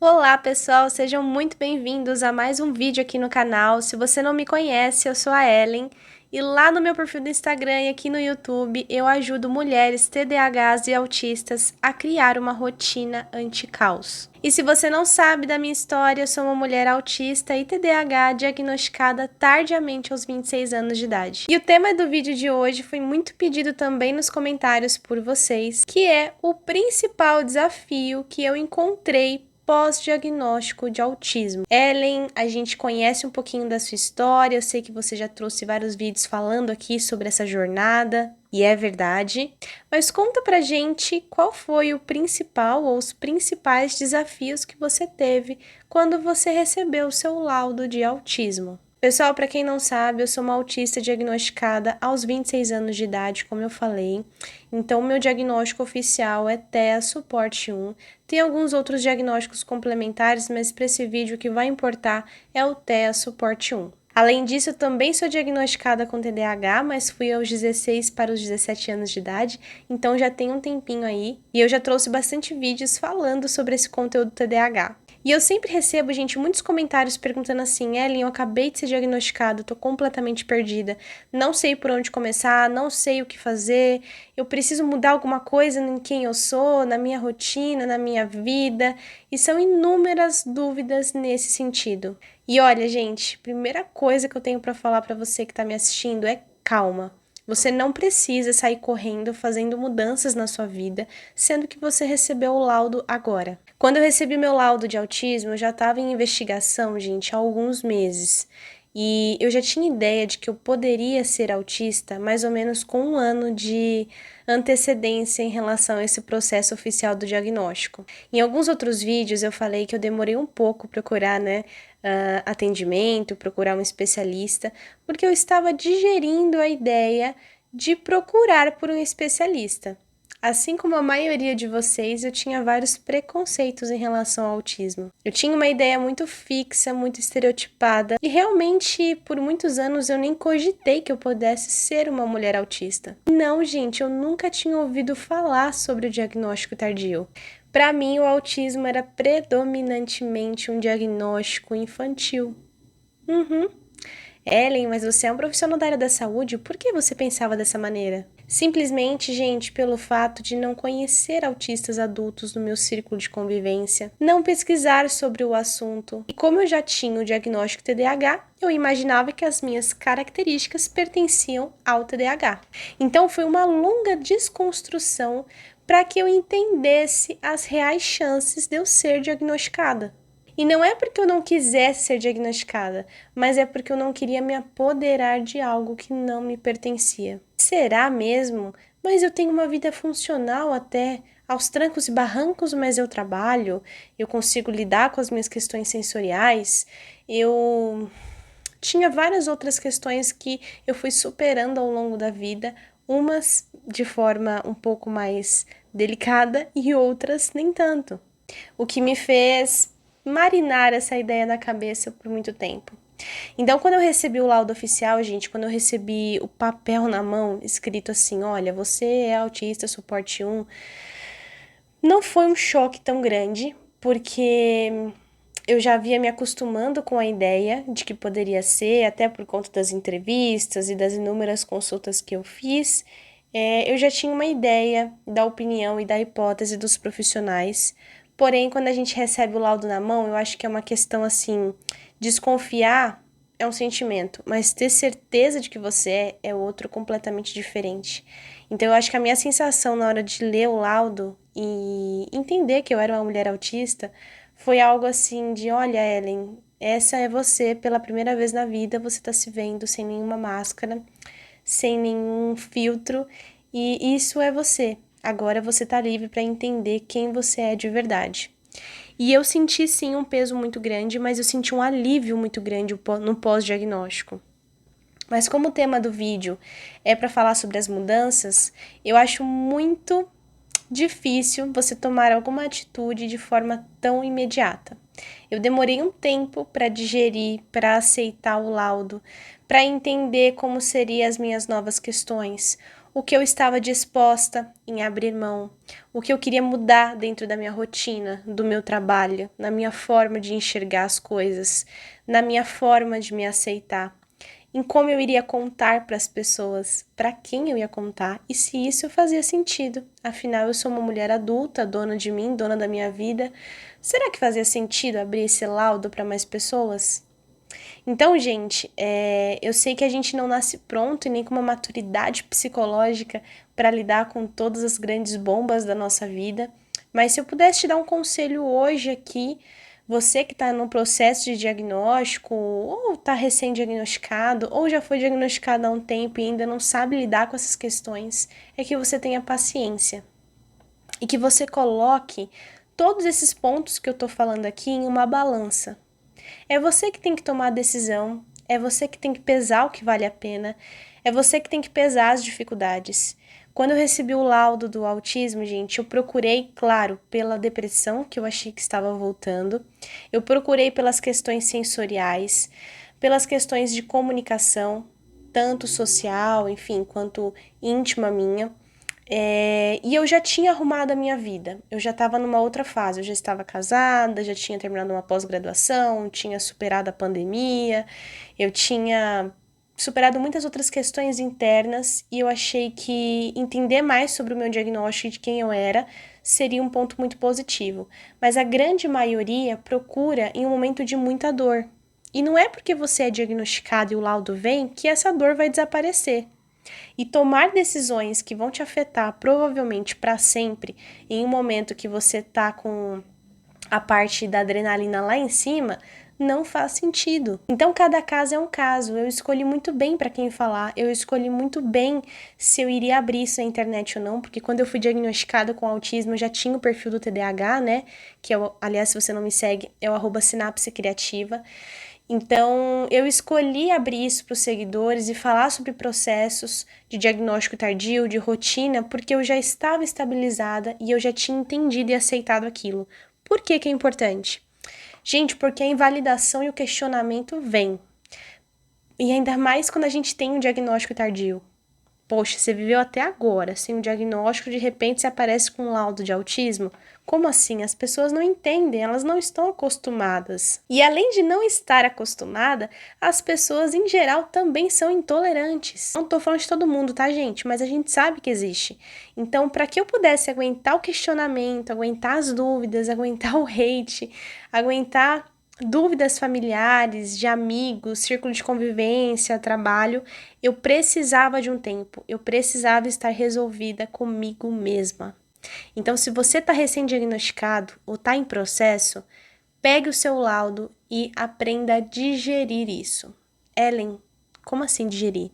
Olá pessoal, sejam muito bem-vindos a mais um vídeo aqui no canal. Se você não me conhece, eu sou a Ellen e lá no meu perfil do Instagram e aqui no YouTube eu ajudo mulheres TDAHs e autistas a criar uma rotina anti-caos. E se você não sabe da minha história, eu sou uma mulher autista e TDAH diagnosticada tardiamente aos 26 anos de idade. E o tema do vídeo de hoje foi muito pedido também nos comentários por vocês, que é o principal desafio que eu encontrei pós-diagnóstico de autismo. Ellen, a gente conhece um pouquinho da sua história, eu sei que você já trouxe vários vídeos falando aqui sobre essa jornada, e é verdade, mas conta pra gente qual foi o principal ou os principais desafios que você teve quando você recebeu o seu laudo de autismo. Pessoal, para quem não sabe, eu sou uma autista diagnosticada aos 26 anos de idade, como eu falei. Então, meu diagnóstico oficial é TEA Suporte 1. Tem alguns outros diagnósticos complementares, mas para esse vídeo o que vai importar é o TEA Suporte 1. Além disso, eu também sou diagnosticada com TDAH, mas fui aos 16 para os 17 anos de idade, então já tem um tempinho aí. E eu já trouxe bastante vídeos falando sobre esse conteúdo TDAH. E eu sempre recebo, gente, muitos comentários perguntando assim: Ellen, eu acabei de ser diagnosticada, tô completamente perdida, não sei por onde começar, não sei o que fazer, eu preciso mudar alguma coisa em quem eu sou, na minha rotina, na minha vida, e são inúmeras dúvidas nesse sentido. E olha, gente, primeira coisa que eu tenho para falar para você que tá me assistindo é calma. Você não precisa sair correndo fazendo mudanças na sua vida, sendo que você recebeu o laudo agora. Quando eu recebi meu laudo de autismo, eu já estava em investigação, gente, há alguns meses. E eu já tinha ideia de que eu poderia ser autista mais ou menos com um ano de antecedência em relação a esse processo oficial do diagnóstico. Em alguns outros vídeos eu falei que eu demorei um pouco procurar, atendimento, procurar um especialista, porque eu estava digerindo a ideia de procurar por um especialista. Assim como a maioria de vocês, eu tinha vários preconceitos em relação ao autismo. Eu tinha uma ideia muito fixa, muito estereotipada, e realmente por muitos anos eu nem cogitei que eu pudesse ser uma mulher autista. Não, gente, eu nunca tinha ouvido falar sobre o diagnóstico tardio. Para mim, o autismo era predominantemente um diagnóstico infantil. Ellen, mas você é um profissional da área da saúde, por que você pensava dessa maneira? Simplesmente, gente, pelo fato de não conhecer autistas adultos no meu círculo de convivência, não pesquisar sobre o assunto. E como eu já tinha o diagnóstico TDAH, eu imaginava que as minhas características pertenciam ao TDAH. Então foi uma longa desconstrução para que eu entendesse as reais chances de eu ser diagnosticada. E não é porque eu não quisesse ser diagnosticada, mas é porque eu não queria me apoderar de algo que não me pertencia. Será mesmo? Mas eu tenho uma vida funcional até, aos trancos e barrancos, mas eu trabalho, eu consigo lidar com as minhas questões sensoriais, eu tinha várias outras questões que eu fui superando ao longo da vida, umas de forma um pouco mais delicada e outras nem tanto. O que me fez marinar essa ideia na cabeça por muito tempo. Então, quando eu recebi o laudo oficial, gente, quando eu recebi o papel na mão, escrito assim, olha, você é autista, suporte 1, não foi um choque tão grande, porque eu já havia me acostumando com a ideia de que poderia ser, até por conta das entrevistas e das inúmeras consultas que eu fiz, eu já tinha uma ideia da opinião e da hipótese dos profissionais. Porém, quando a gente recebe o laudo na mão, eu acho que é uma questão assim, desconfiar é um sentimento, mas ter certeza de que você é outro completamente diferente. Então, eu acho que a minha sensação na hora de ler o laudo e entender que eu era uma mulher autista foi algo assim de, olha, Ellen, essa é você pela primeira vez na vida, você tá se vendo sem nenhuma máscara, sem nenhum filtro, e isso é você. Agora você tá livre para entender quem você é de verdade. E eu senti sim um peso muito grande, mas eu senti um alívio muito grande no pós-diagnóstico. Mas como o tema do vídeo é para falar sobre as mudanças, eu acho muito difícil você tomar alguma atitude de forma tão imediata. Eu demorei um tempo para digerir, para aceitar o laudo, para entender como seriam as minhas novas questões, o que eu estava disposta em abrir mão, o que eu queria mudar dentro da minha rotina, do meu trabalho, na minha forma de enxergar as coisas, na minha forma de me aceitar, em como eu iria contar para as pessoas, para quem eu ia contar e se isso fazia sentido. Afinal, eu sou uma mulher adulta, dona de mim, dona da minha vida. Será que fazia sentido abrir esse laudo para mais pessoas? Então, gente, eu sei que a gente não nasce pronto e nem com uma maturidade psicológica para lidar com todas as grandes bombas da nossa vida, mas se eu pudesse te dar um conselho hoje aqui, você que está no processo de diagnóstico, ou está recém-diagnosticado, ou já foi diagnosticado há um tempo e ainda não sabe lidar com essas questões, é que você tenha paciência e que você coloque todos esses pontos que eu estou falando aqui em uma balança. É você que tem que tomar a decisão, é você que tem que pesar o que vale a pena, é você que tem que pesar as dificuldades. Quando eu recebi o laudo do autismo, gente, eu procurei, claro, pela depressão, que eu achei que estava voltando, eu procurei pelas questões sensoriais, pelas questões de comunicação, tanto social, enfim, quanto íntima minha. E eu já tinha arrumado a minha vida, eu já estava numa outra fase, eu já estava casada, já tinha terminado uma pós-graduação, tinha superado a pandemia, eu tinha superado muitas outras questões internas e eu achei que entender mais sobre o meu diagnóstico e de quem eu era seria um ponto muito positivo. Mas a grande maioria procura em um momento de muita dor. E não é porque você é diagnosticado e o laudo vem que essa dor vai desaparecer. E tomar decisões que vão te afetar provavelmente para sempre, em um momento que você tá com a parte da adrenalina lá em cima, não faz sentido. Então, cada caso é um caso. Eu escolhi muito bem para quem falar, eu escolhi muito bem se eu iria abrir isso na internet ou não, porque quando eu fui diagnosticada com autismo, eu já tinha o perfil do TDAH, né? Que é, aliás, se você não me segue, é o @sinapse criativa. Então, eu escolhi abrir isso para os seguidores e falar sobre processos de diagnóstico tardio, de rotina, porque eu já estava estabilizada e eu já tinha entendido e aceitado aquilo. Por que que é importante? Gente, porque a invalidação e o questionamento vêm. E ainda mais quando a gente tem um diagnóstico tardio. Poxa, você viveu até agora sem um diagnóstico, de repente você aparece com um laudo de autismo? Como assim? As pessoas não entendem, elas não estão acostumadas. E além de não estar acostumada, as pessoas em geral também são intolerantes. Não tô falando de todo mundo, tá, gente? Mas a gente sabe que existe. Então, para que eu pudesse aguentar o questionamento, aguentar as dúvidas, aguentar o hate, aguentar dúvidas familiares, de amigos, círculo de convivência, trabalho, eu precisava de um tempo, eu precisava estar resolvida comigo mesma. Então, se você está recém-diagnosticado ou está em processo, pegue o seu laudo e aprenda a digerir isso. Ellen, como assim digerir?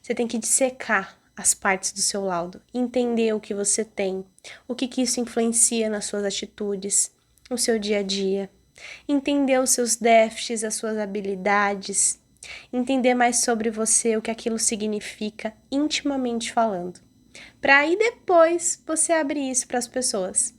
Você tem que dissecar as partes do seu laudo, entender o que você tem, o que isso influencia nas suas atitudes, no seu dia a dia. Entender os seus déficits, as suas habilidades, entender mais sobre você, o que aquilo significa, intimamente falando. Para aí depois você abrir isso para as pessoas.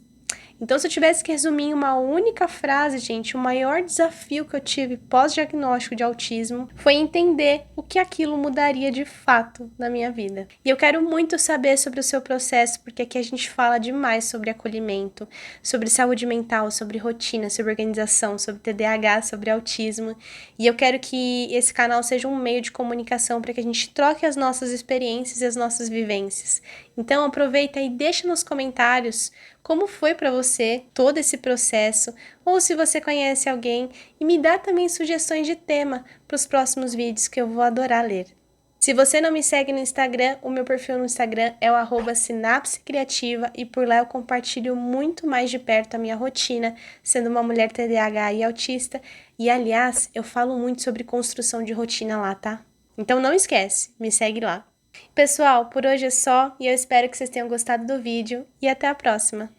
Então, se eu tivesse que resumir em uma única frase, gente, o maior desafio que eu tive pós-diagnóstico de autismo foi entender o que aquilo mudaria de fato na minha vida. E eu quero muito saber sobre o seu processo, porque aqui a gente fala demais sobre acolhimento, sobre saúde mental, sobre rotina, sobre organização, sobre TDAH, sobre autismo. E eu quero que esse canal seja um meio de comunicação para que a gente troque as nossas experiências e as nossas vivências. Então, aproveita e deixa nos comentários como foi para você todo esse processo, ou se você conhece alguém, e me dá também sugestões de tema para os próximos vídeos que eu vou adorar ler. Se você não me segue no Instagram, o meu perfil no Instagram é o @sinapse criativa e por lá eu compartilho muito mais de perto a minha rotina, sendo uma mulher TDAH e autista, e aliás, eu falo muito sobre construção de rotina lá, tá? Então não esquece, me segue lá. Pessoal, por hoje é só e eu espero que vocês tenham gostado do vídeo e até a próxima!